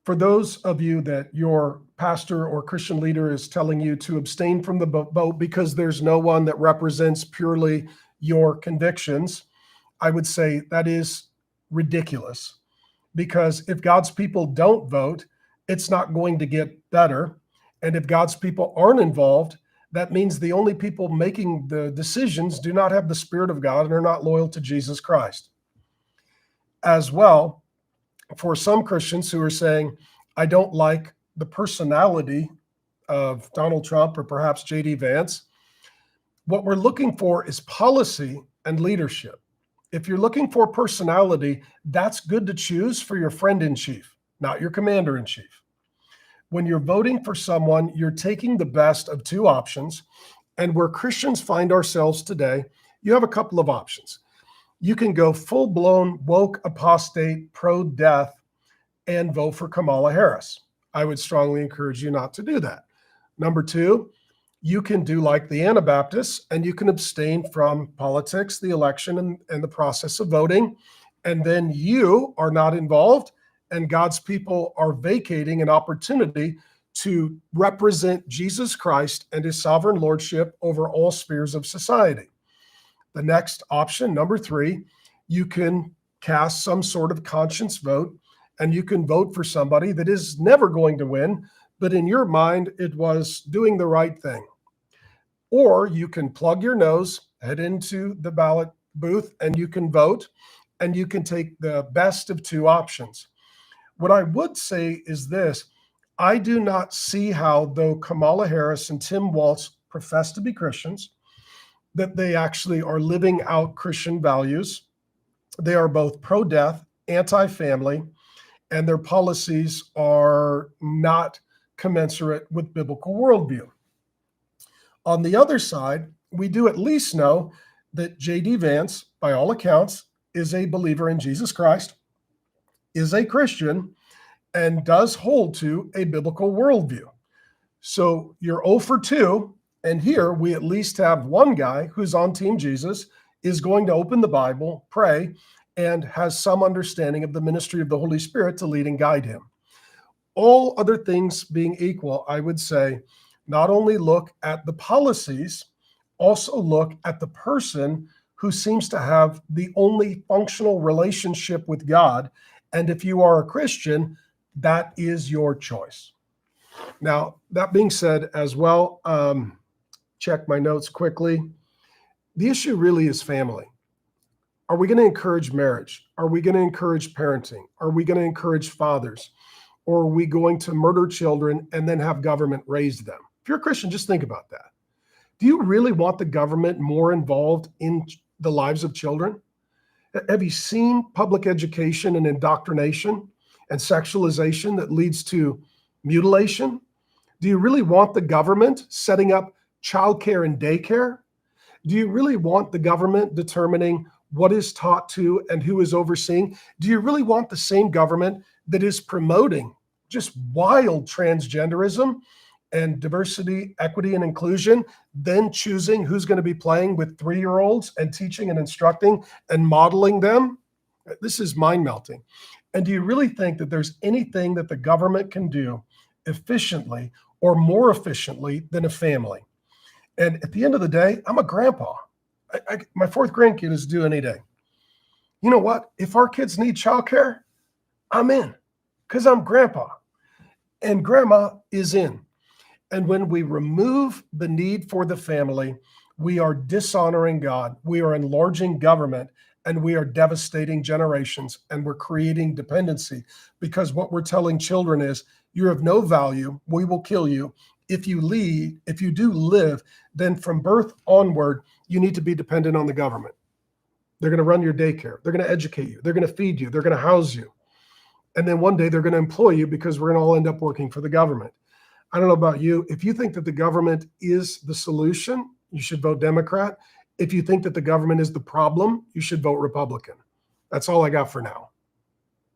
For those of you that your pastor or Christian leader is telling you to abstain from the vote because there's no one that represents purely your convictions, I would say that is ridiculous. Because if God's people don't vote, it's not going to get better. And if God's people aren't involved, that means the only people making the decisions do not have the Spirit of God and are not loyal to Jesus Christ. As well, for some Christians who are saying, I don't like the personality of Donald Trump or perhaps J.D. Vance, what we're looking for is policy and leadership. If you're looking for personality, that's good to choose for your friend-in-chief, not your commander-in-chief. When you're voting for someone, you're taking the best of two options. And where Christians find ourselves today, you have a couple of options. You can go full-blown woke apostate, pro-death, and vote for Kamala Harris. I would strongly encourage you not to do that. Number two, you can do like the Anabaptists, and you can abstain from politics, the election, and the process of voting. And then you are not involved, and God's people are vacating an opportunity to represent Jesus Christ and his sovereign lordship over all spheres of society. The next option, number three, you can cast some sort of conscience vote, and you can vote for somebody that is never going to win, but in your mind, it was doing the right thing. Or you can plug your nose, head into the ballot booth, and you can vote, and you can take the best of two options. What I would say is this: I do not see how, though Kamala Harris and Tim Walz profess to be Christians, that they actually are living out Christian values. They are both pro-death, anti-family, and their policies are not commensurate with biblical worldview. On the other side, we do at least know that J.D. Vance, by all accounts, is a believer in Jesus Christ, is a Christian, and does hold to a biblical worldview. So you're 0 for 2, and here we at least have one guy who's on Team Jesus, is going to open the Bible, pray, and has some understanding of the ministry of the Holy Spirit to lead and guide him. All other things being equal, I would say, not only look at the policies, also look at the person who seems to have the only functional relationship with God. And if you are a Christian, that is your choice. Now, that being said as well, check my notes quickly. The issue really is family. Are we going to encourage marriage? Are we going to encourage parenting? Are we going to encourage fathers? Or are we going to murder children and then have government raise them? If you're a Christian, just think about that. Do you really want the government more involved in the lives of children? Have you seen public education and indoctrination and sexualization that leads to mutilation? Do you really want the government setting up childcare and daycare? Do you really want the government determining what is taught to and who is overseeing? Do you really want the same government that is promoting just wild transgenderism and diversity, equity, and inclusion, then choosing who's going to be playing with 3-year-olds and teaching and instructing and modeling them? This is mind-melting. And do you really think that there's anything that the government can do efficiently or more efficiently than a family? And at the end of the day, I'm a grandpa. My 4th grandkid is due any day. You know what? If our kids need childcare, I'm in, because I'm grandpa. And grandma is in. And when we remove the need for the family, we are dishonoring God, we are enlarging government, and we are devastating generations, and we're creating dependency, because what we're telling children is, you're of no value, we will kill you. If you do live, then from birth onward, you need to be dependent on the government. They're going to run your daycare. They're going to educate you. They're going to feed you. They're going to house you. And then one day they're going to employ you, because we're going to all end up working for the government. I don't know about you. If you think that the government is the solution, you should vote Democrat. If you think that the government is the problem, you should vote Republican. That's all I got for now.